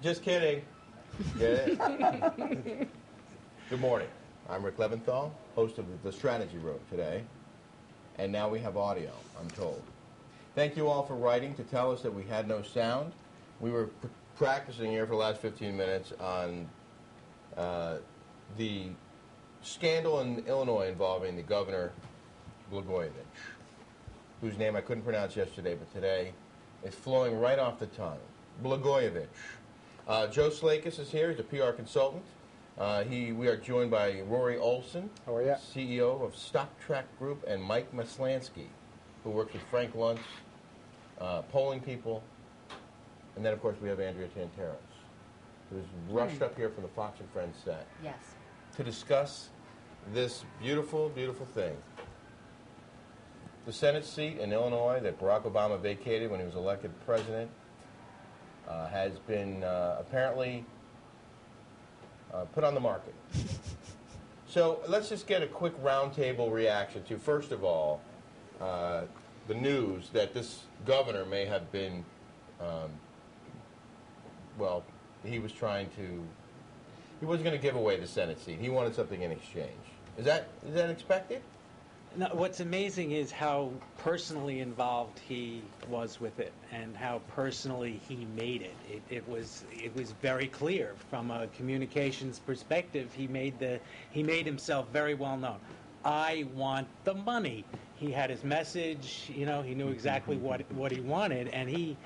Just kidding. Get it? Good morning. I'm Rick Leventhal, host of the Strategy Room today. And now we have audio, I'm told. Thank you all for writing to tell us that we had no sound. We were practicing here for the last 15 minutes on the scandal in Illinois involving the governor, Blagojevich, whose name I couldn't pronounce yesterday, but today is flowing right off the tongue. Blagojevich. Joe Slakis is here. He's a PR consultant. We are joined by Rory Olson, How are you? CEO of Stock Track Group, and Mike Maslansky, who works with Frank Luntz, polling people. And then, of course, we have Andrea Tantaros, who's rushed up here from the Fox and Friends set. Yes. To discuss this beautiful, beautiful thing. The Senate seat in Illinois that Barack Obama vacated when he was elected president has been apparently put on the market. So let's just get a quick roundtable reaction to, first of all, the news that this governor may have been, well, he was trying to, he wasn't going to give away the Senate seat. He wanted something in exchange. Is that expected? No, what's amazing is how personally involved he was with it, and how personally he made it. It was very clear from a communications perspective. He made himself very well known. I want the money. He had his message. You know, he knew exactly what he wanted, and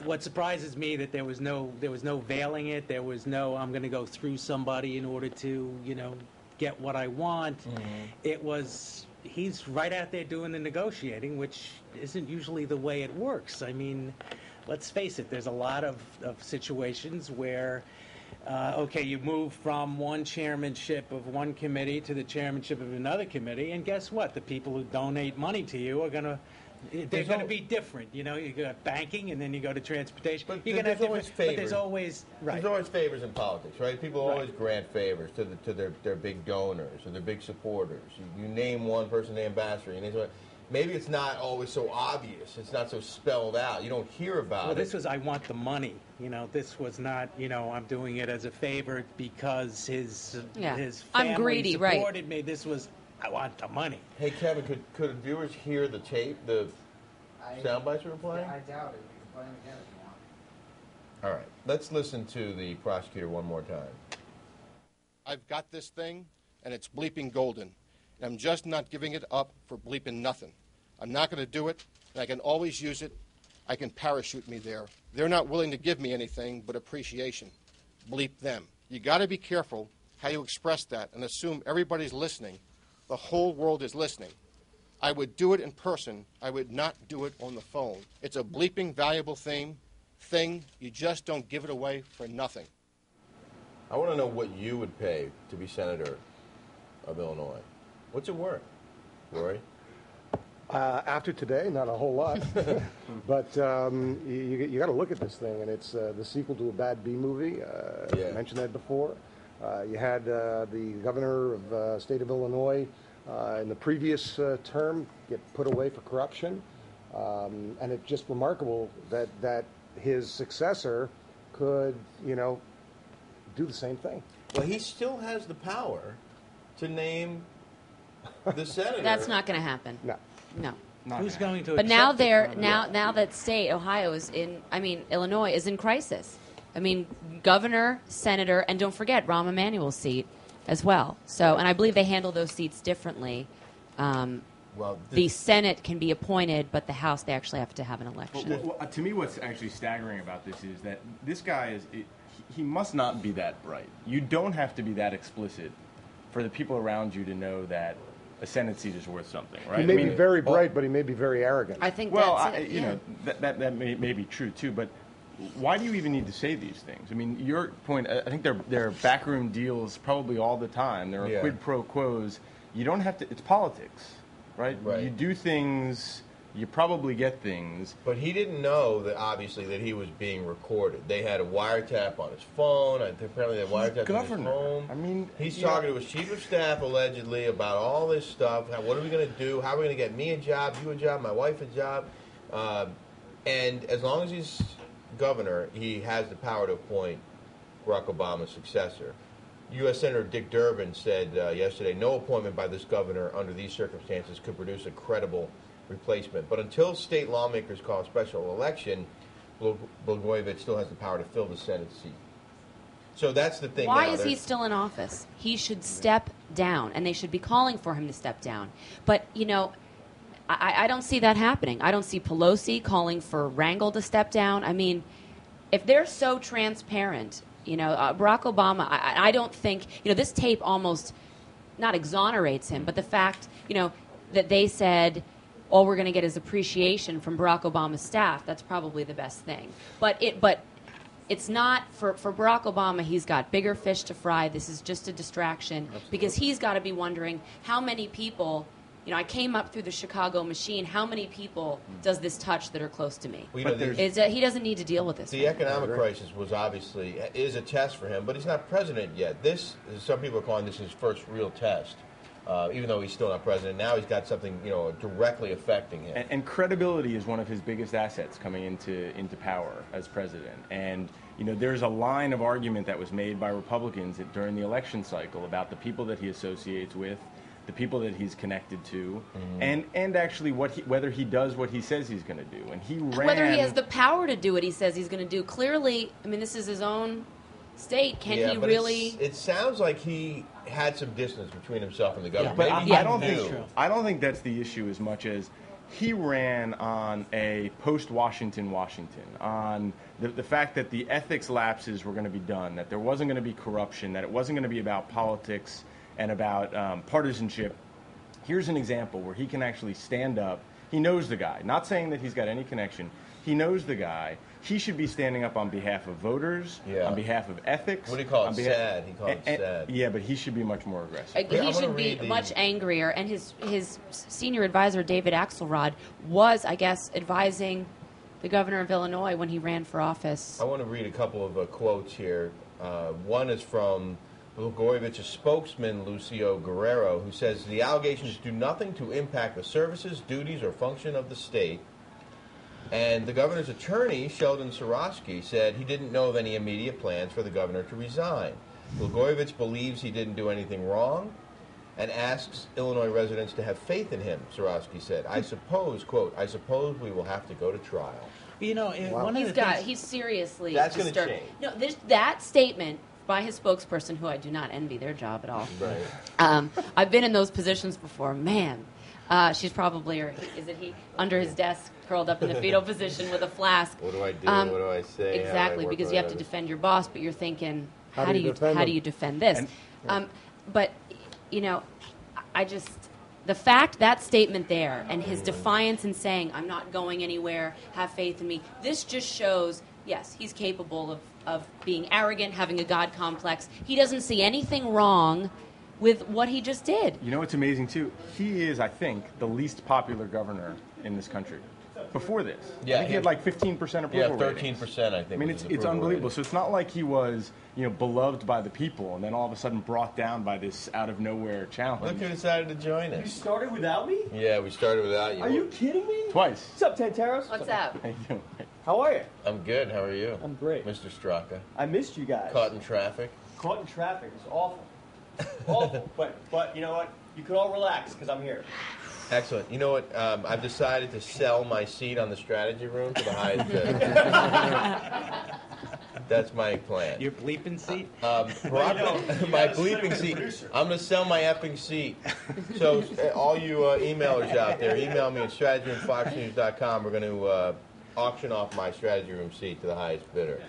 what surprises me that there was no veiling it. There was no I'm going to go through somebody in order to get what I want. It was, he's right out there doing the negotiating, which isn't usually the way it works. I mean, let's face it, there's a lot of situations where, okay, you move from one chairmanship of one committee to the chairmanship of another committee, and guess what? The people who donate money to you are going to, they're going to be different. You know, you got banking, and then you go to transportation. But you're there's always favors. But there's always There's always favors in politics, right? People always grant favors to their big donors or their big supporters. You name one person, the ambassador. You name someone. Maybe it's not always so obvious. It's not so spelled out. You don't hear about it. Well, this was, I want the money. This was not, I'm doing it as a favor because his family greedy, supported me. This was, I want the money. Hey, Kevin, could viewers hear the tape, the sound bites we were playing? I doubt it. You can play them again if you want. All right. Let's listen to the prosecutor one more time. I've got this thing, and it's bleeping golden. And I'm just not giving it up for bleeping nothing. I'm not going to do it, and I can always use it. I can parachute me there. They're not willing to give me anything but appreciation. Bleep them. You got to be careful how you express that and assume everybody's listening. The whole world is listening. I would do it in person. I would not do it on the phone. It's a bleeping valuable thing. You just don't give it away for nothing. I want to know what you would pay to be senator of Illinois. What's it worth, Rory? After today, not a whole lot. But you got to look at this thing, and it's the sequel to a bad B movie. I mentioned that before. You had the governor of the state of Illinois in the previous term get put away for corruption. And it's just remarkable that his successor could, do the same thing. Well, he still has the power to name the senator. That's not going to happen. No. Who's going to? But now now that state, Ohio is Illinois is in crisis. I mean, governor, senator, and don't forget Rahm Emanuel's seat as well. So, and I believe they handle those seats differently. The Senate can be appointed, but the House, they actually have to have an election. Well, to me, what's actually staggering about this is that this guy he must not be that bright. You don't have to be that explicit for the people around you to know that a Senate seat is worth something, right? He may be very bright, but he may be very arrogant. I think that's it. That may be true too, but why do you even need to say these things? I mean, your point, I think there are backroom deals probably all the time. There are quid pro quos. You don't have to, it's politics, right? You do things, you probably get things. But he didn't know that, obviously, that he was being recorded. They had a wiretap on his phone. Apparently, they wiretapped on his home. I mean, he's talking to his chief of staff, allegedly, about all this stuff. What are we going to do? How are we going to get me a job, you a job, my wife a job? And as long as he's governor, he has the power to appoint Barack Obama's successor. U.S. Senator Dick Durbin said yesterday, no appointment by this governor under these circumstances could produce a credible replacement. But until state lawmakers call a special election, Blagojevich still has the power to fill the Senate seat. So that's the thing. Why now. is he still in office? He should step down, and they should be calling for him to step down. But, you know, I don't see that happening. I don't see Pelosi calling for Rangel to step down. I mean, if they're so transparent, you know, Barack Obama, I don't think, you know, this tape almost not exonerates him, but the fact, you know, that they said all we're going to get is appreciation from Barack Obama's staff, that's probably the best thing. But it's not for Barack Obama. He's got bigger fish to fry. This is just a distraction. Absolutely. Because he's got to be wondering how many people, you know, I came up through the Chicago machine. How many people does this touch that are close to me? Well, you know, he doesn't need to deal with this. The economic crisis is a test for him, but he's not president yet. Some people are calling this his first real test. Even though he's still not president, now he's got something, you know, directly affecting him. And credibility is one of his biggest assets coming into power as president. And, you know, there's a line of argument that was made by Republicans during the election cycle about the people that he associates with, the people that he's connected to, and actually whether he does what he says he's going to do. And he ran... Whether he has the power to do what he says he's going to do. Clearly, I mean, this is his own state. Can he really... It sounds like he had some distance between himself and the government. But Maybe I don't think that's the issue as much as he ran on a post-Washington Washington, on the fact that the ethics lapses were going to be done, that there wasn't going to be corruption, that it wasn't going to be about politics and about partisanship. Here's an example where he can actually stand up. He knows the guy. Not saying that he's got any connection. He knows the guy. He should be standing up on behalf of voters, on behalf of ethics. What do you call it? Sad. He called it sad. Yeah, but he should be much more aggressive. He should be much angrier. And his senior advisor, David Axelrod, was, I guess, advising the governor of Illinois when he ran for office. I want to read a couple of quotes here. One is from Blagojevich's spokesman, Lucio Guerrero, who says the allegations do nothing to impact the services, duties, or function of the state. And the governor's attorney, Sheldon Sorosky, said he didn't know of any immediate plans for the governor to resign. Blagojevich believes he didn't do anything wrong and asks Illinois residents to have faith in him, Sorosky said. I suppose, quote, I suppose we will have to go to trial. You know, one of the things... He's seriously That's going disturbed. to change. No, that statement by his spokesperson, who I do not envy their job at all. Right. I've been in those positions before. Man, she's probably, or is it he, under his desk, curled up in the fetal position with a flask. What do I do? What do I say? Exactly, because you have to defend your boss, but you're thinking, how do you defend this? But, you know, the fact, that statement there, and his defiance in saying, I'm not going anywhere, have faith in me, this just shows, yes, he's capable of being arrogant, having a God complex. He doesn't see anything wrong with what he just did. You know what's amazing, too? He is, I think, the least popular governor in this country. Before this, yeah, I think he had like 15% approval 13%, I think. I mean, it's unbelievable. So it's not like he was, you know, beloved by the people and then all of a sudden brought down by this out of nowhere challenge. Look who decided to join us. You started without me? Yeah, we started without you. Are you kidding me? Twice. What's up, Tantaros? What's up? How you doing? How are you? I'm good. How are you? I'm great. Mr. Straka. I missed you guys. Caught in traffic. Caught in traffic. It's awful. Awful. But you know what? You could all relax because I'm here. Excellent. You know what? I've decided to sell my seat on the strategy room to the highest bidder. That's my plan. Your bleeping seat? My bleeping seat. I'm going to sell my effing seat. So all you emailers out there, email me at strategyroomfoxnews.com. We're going to auction off my strategy room seat to the highest bidder.